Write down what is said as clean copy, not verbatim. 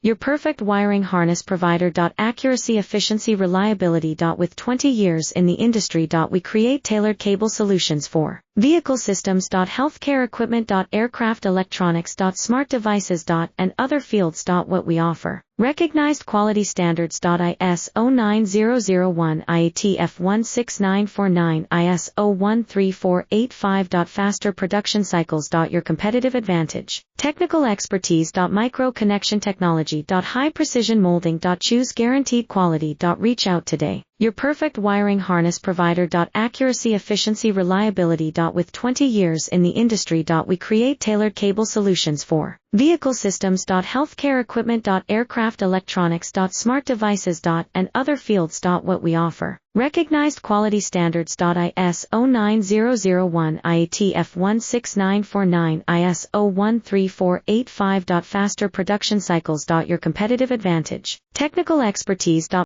Your perfect wiring harness provider. Accuracy, efficiency, reliability. With 20 years in the industry. We create tailored cable solutions for vehicle systems. Healthcare equipment. Aircraft electronics. Smart devices. And other fields. What we offer. Recognized quality standards. ISO 9001 IATF 16949 ISO 13485. Faster production cycles. Your competitive advantage. Technical expertise. Micro connection technology. High precision molding. Choose guaranteed quality. Reach out today. Your perfect wiring harness provider. Accuracy, efficiency, reliability. With 20 years in the industry. We create tailored cable solutions for vehicle systems. Healthcare equipment. Aircraft electronics. Smart devices. And other fields. What we offer. Recognized quality standards. ISO 9001 IATF 16949 ISO 13485. Faster production cycles. Your competitive advantage. Technical expertise.